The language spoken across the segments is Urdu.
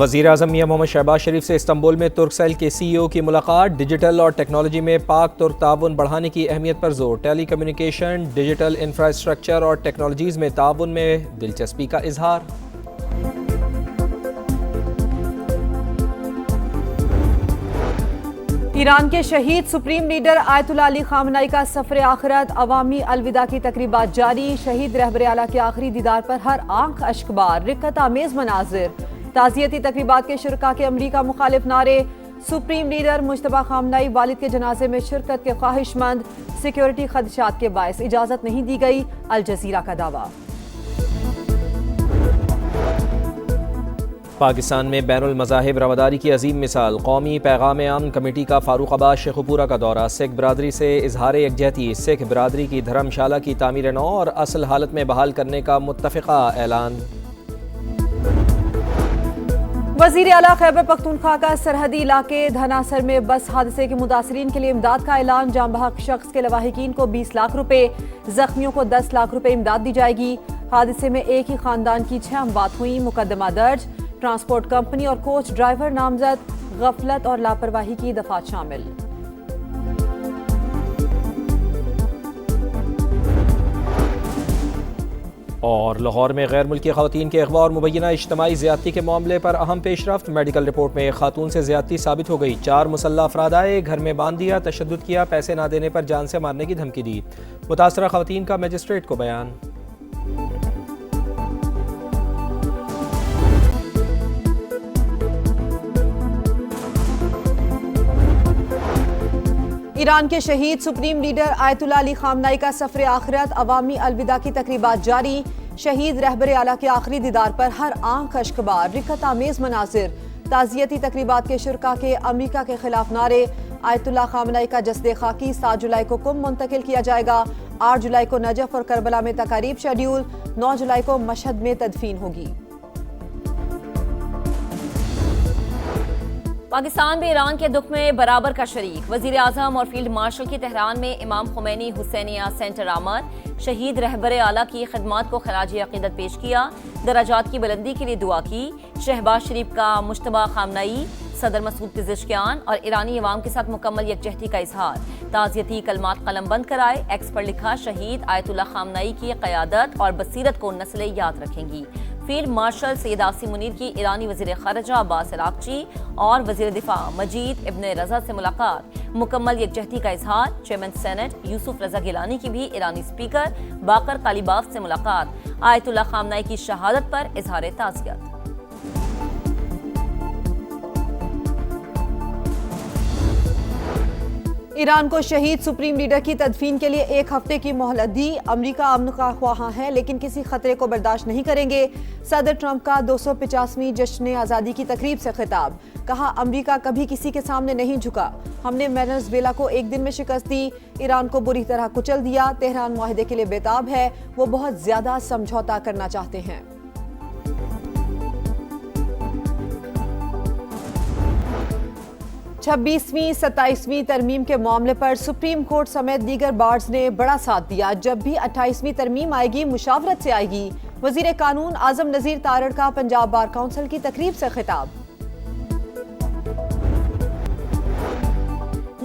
وزیر اعظم میاں محمد شہباز شریف سے استنبول میں ترک سیل کے سی ای او کی ملاقات، ڈیجیٹل اور ٹیکنالوجی میں پاک ترک تعاون بڑھانے کی اہمیت پر زور، ٹیلی کمیونیکیشن، ڈیجیٹل انفراسٹرکچر اور ٹیکنالوجیز میں تعاون میں دلچسپی کا اظہار۔ ایران کے شہید سپریم لیڈر آیت اللہ علی خامنہئی کا سفر آخرت، عوامی الوداع کی تقریبات جاری، شہید رہبر اعلیٰ کے آخری دیدار پر ہر آنکھ اشکبار، رقت آمیز مناظر، تعزیتی تقریبات کے شرکاء کے امریکہ مخالف نعرے، سپریم لیڈر مجتبیٰ خامنہئی والد کے جنازے میں شرکت کے خواہش مند، سیکیورٹی خدشات کے باعث اجازت نہیں دی گئی، الجزیرہ کا دعویٰ۔ پاکستان میں بین المذاہب رواداری کی عظیم مثال، قومی پیغام امن کمیٹی کا فاروق آباد شیخوپورہ کا دورہ، سکھ برادری سے اظہار یکجہتی، سکھ برادری کی دھرم شالہ کی تعمیر نو اور اصل حالت میں بحال کرنے کا متفقہ اعلان۔ وزیر اعلیٰ خیبر پختونخوا کا سرحدی علاقے دھناسر میں بس حادثے کے متاثرین کے لیے امداد کا اعلان، جاں بحق شخص کے لواحقین کو 20 لاکھ روپے، زخمیوں کو 10 لاکھ روپے امداد دی جائے گی۔ حادثے میں ایک ہی خاندان کی 6 اموات ہوئیں، مقدمہ درج، ٹرانسپورٹ کمپنی اور کوچ ڈرائیور نامزد، غفلت اور لاپرواہی کی دفعات شامل۔ اور لاہور میں غیر ملکی خواتین کے اغوا اور مبینہ اجتماعی زیادتی کے معاملے پر اہم پیش رفت، میڈیکل رپورٹ میں ایک خاتون سے زیادتی ثابت ہو گئی، 4 مسلح افراد آئے، گھر میں باندھ دیا، تشدد کیا، پیسے نہ دینے پر جان سے مارنے کی دھمکی دی۔ متاثرہ خواتین کا مجسٹریٹ کو بیان۔ ایران کے شہید سپریم لیڈر آیت اللہ علی خامنہئی کا سفر آخرت، عوامی الوداع کی تقریبات جاری، شہید رہبر اعلیٰ کے آخری دیدار پر ہر آنکھ اشکبار، رقت آمیز مناظر، تعزیتی تقریبات کے شرکاء کے امریکہ کے خلاف نعرے۔ آیت اللہ خامنہئی کا جسد خاکی 7 جولائی کو قم منتقل کیا جائے گا، 8 جولائی کو نجف اور کربلا میں تقاریب شیڈیول، 9 جولائی کو مشہد میں تدفین ہوگی۔ پاکستان بھی ایران کے دکھ میں برابر کا شریک، وزیر اعظم اور فیلڈ مارشل کی تہران میں امام خمینی حسینیہ سینٹر آمد، شہید رہبر اعلیٰ کی خدمات کو خراج عقیدت پیش کیا، درجات کی بلندی کے لیے دعا کی۔ شہباز شریف کا مجتبیٰ خامنہئی، صدر مسعود پزشکیان اور ایرانی عوام کے ساتھ مکمل یکجہتی کا اظہار، تعزیتی کلمات قلم بند کرائے۔ ایکس پر لکھا، شہید آیت اللہ خامنہئی کی قیادت اور بصیرت کو نسلیں یاد رکھیں گی۔ فیلڈ مارشل سید عاصم منیر کی ایرانی وزیر خارجہ عباس عراقچی اور وزیر دفاع مجید ابن رضا سے ملاقات، مکمل یکجہتی کا اظہار۔ چیئرمین سینٹ یوسف رضا گیلانی کی بھی ایرانی اسپیکر باقر قالیباف سے ملاقات، آیت اللہ خامنہئی کی شہادت پر اظہار تعزیت۔ ایران کو شہید سپریم لیڈر کی تدفین کے لیے 1 ہفتے کی مہلت دی، امریکہ امن کا خواہاں ہے لیکن کسی خطرے کو برداشت نہیں کریں گے۔ صدر ٹرمپ کا 250ویں جشن آزادی کی تقریب سے خطاب، کہا امریکہ کبھی کسی کے سامنے نہیں جھکا، ہم نے وینزویلا کو 1 دن میں شکست دی، ایران کو بری طرح کچل دیا، تہران معاہدے کے لیے بےتاب ہے، وہ بہت زیادہ سمجھوتا کرنا چاہتے ہیں۔ 26ویں 27ویں ترمیم کے معاملے پر سپریم کورٹ سمیت دیگر بارز نے بڑا ساتھ دیا، جب بھی 28ویں ترمیم آئے گی مشاورت سے آئے گی۔ وزیر قانون اعظم نذیر تارڑ کا پنجاب بار کونسل کی تقریب سے خطاب۔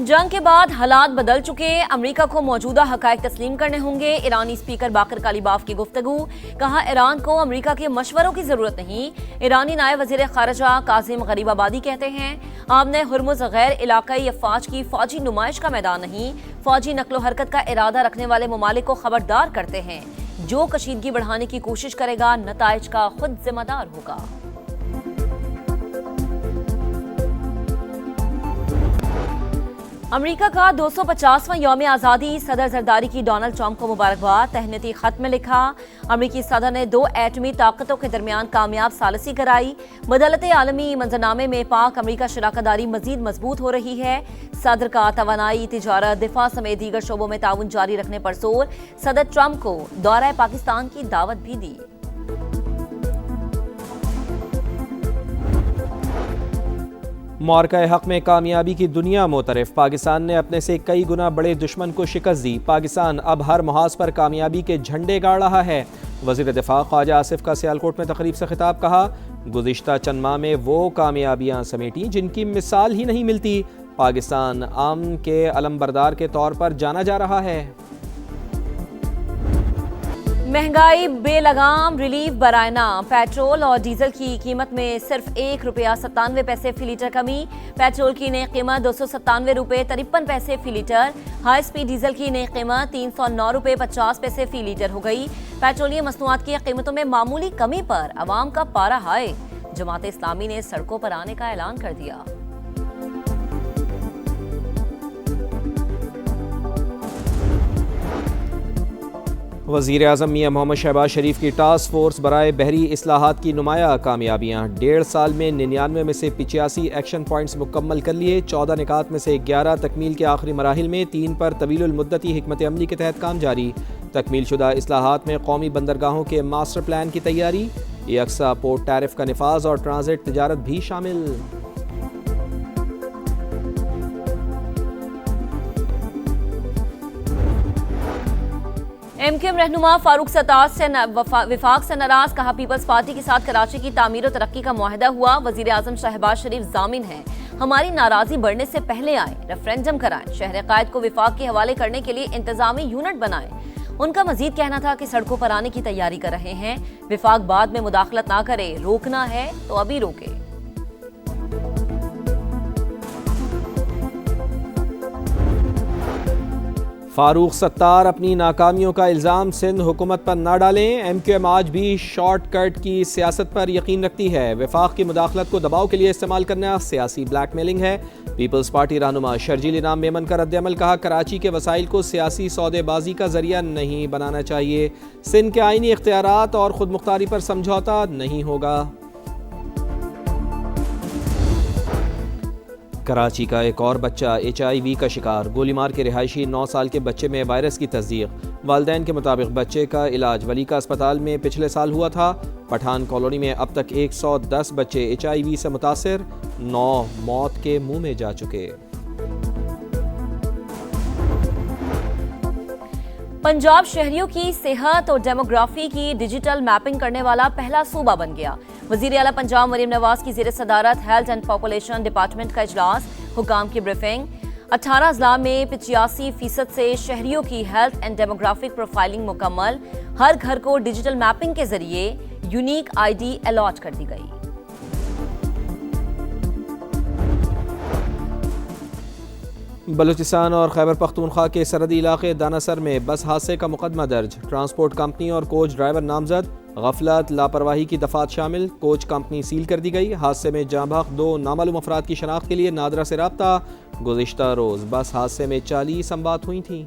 جنگ کے بعد حالات بدل چکے، امریکہ کو موجودہ حقائق تسلیم کرنے ہوں گے، ایرانی اسپیکر باقر قالیباف کی گفتگو، کہا ایران کو امریکہ کے مشوروں کی ضرورت نہیں۔ ایرانی نائب وزیر خارجہ کاظم غریب آبادی کہتے ہیں، آمنے ہرمز غیر علاقائی افواج کی فوجی نمائش کا میدان نہیں، فوجی نقل و حرکت کا ارادہ رکھنے والے ممالک کو خبردار کرتے ہیں، جو کشیدگی بڑھانے کی کوشش کرے گا نتائج کا خود ذمہ دار ہوگا۔ امریکہ کا 250واں یوم آزادی، صدر زرداری کی ڈونلڈ ٹرمپ کو مبارکباد، تہنیتی خط میں لکھا، امریکی صدر نے 2 ایٹمی طاقتوں کے درمیان کامیاب ثالثی کرائی، بدولت عالمی منظرنامے میں پاک امریکہ شراکت داری مزید مضبوط ہو رہی ہے۔ صدر کا توانائی، تجارت، دفاع سمیت دیگر شعبوں میں تعاون جاری رکھنے پر زور، صدر ٹرمپ کو دورہ پاکستان کی دعوت بھی دی۔ معرکہ حق میں کامیابی کی دنیا معترف، پاکستان نے اپنے سے کئی گنا بڑے دشمن کو شکست دی، پاکستان اب ہر محاذ پر کامیابی کے جھنڈے گاڑ رہا ہے۔ وزیر دفاع خواجہ آصف کا سیالکوٹ میں تقریب سے خطاب، کہا گزشتہ چند ماہ میں وہ کامیابیاں سمیٹیں جن کی مثال ہی نہیں ملتی. پاکستان امن کے علمبردار کے طور پر جانا جا رہا ہے. مہنگائی بے لگام ریلیف برائے نام. پیٹرول اور ڈیزل کی قیمت میں صرف ₹1.97 فی لیٹر کمی. پیٹرول کی نئی قیمت ₹297.53 فی لیٹر. ہائی سپیڈ ڈیزل کی نئی قیمت ₹309.50 فی لیٹر ہو گئی. پیٹرولیم مصنوعات کی قیمتوں میں معمولی کمی پر عوام کا پارہ ہائے. جماعت اسلامی نے سڑکوں پر آنے کا اعلان کر دیا. وزیر اعظم میاں محمد شہباز شریف کی ٹاسک فورس برائے بحری اصلاحات کی نمایاں کامیابیاں. 1.5 سال میں 99 میں سے 85 ایکشن پوائنٹس مکمل کر لیے. 14 نکات میں سے 11 تکمیل کے آخری مراحل میں. 3 پر طویل المدتی حکمت عملی کے تحت کام جاری. تکمیل شدہ اصلاحات میں قومی بندرگاہوں کے ماسٹر پلان کی تیاری. یکساں پورٹ ٹیرف کا نفاذ اور ٹرانزٹ تجارت بھی شامل. ایم کیو ایم رہنما فاروق ستار سے وفاق سے ناراض. کہا پیپلز پارٹی کے ساتھ کراچی کی تعمیر و ترقی کا معاہدہ ہوا. وزیر اعظم شہباز شریف ضامن ہیں. ہماری ناراضی بڑھنے سے پہلے آئیں, ریفرینڈم کرائیں, شہر قائد کو وفاق کے حوالے کرنے کے لیے انتظامی یونٹ بنائیں. ان کا مزید کہنا تھا کہ سڑکوں پر آنے کی تیاری کر رہے ہیں. وفاق بعد میں مداخلت نہ کرے. روکنا ہے تو ابھی روکے. فاروق ستار اپنی ناکامیوں کا الزام سندھ حکومت پر نہ ڈالیں. ایم کیو ایم آج بھی شارٹ کٹ کی سیاست پر یقین رکھتی ہے. وفاق کی مداخلت کو دباؤ کے لیے استعمال کرنا سیاسی بلیک میلنگ ہے. پیپلز پارٹی رہنما شرجیل انعام میمن کا رد عمل. کہا کراچی کے وسائل کو سیاسی سودے بازی کا ذریعہ نہیں بنانا چاہیے. سندھ کے آئینی اختیارات اور خود مختاری پر سمجھوتا نہیں ہوگا. کراچی کا ایک اور بچہ HIV کا شکار. گولی مار کے رہائشی 9 سال کے بچے میں وائرس کی تصدیق. والدین کے مطابق بچے کا علاج ولی کا اسپتال میں پچھلے سال ہوا تھا. پٹھان کالونی میں اب تک 110 بچے HIV سے متاثر. 9 موت کے منہ میں جا چکے. پنجاب شہریوں کی صحت اور ڈیموگرافی کی ڈیجیٹل میپنگ کرنے والا پہلا صوبہ بن گیا. وزیر اعلیٰ پنجاب مریم نواز کی زیر صدارت ہیلتھ اینڈ پاپولیشن ڈپارٹمنٹ کا اجلاس. حکام کی بریفنگ. 18 اضلاع میں 85% سے شہریوں کی ہیلتھ اینڈ ڈیموگرافک پروفائلنگ مکمل. ہر گھر کو ڈیجیٹل میپنگ کے ذریعے یونیک ID الاٹ کر دی گئی. بلوچستان اور خیبر پختونخوا کے سرحدی علاقے داناسر میں بس حادثے کا مقدمہ درج. ٹرانسپورٹ کمپنی اور کوچ ڈرائیور نامزد. غفلت لاپرواہی کی دفعات شامل. کوچ کمپنی سیل کر دی گئی. حادثے میں جاں بحق 2 نامعلوم افراد کی شناخت کے لیے نادرا سے رابطہ. گزشتہ روز بس حادثے میں 40 اموات ہوئی تھیں.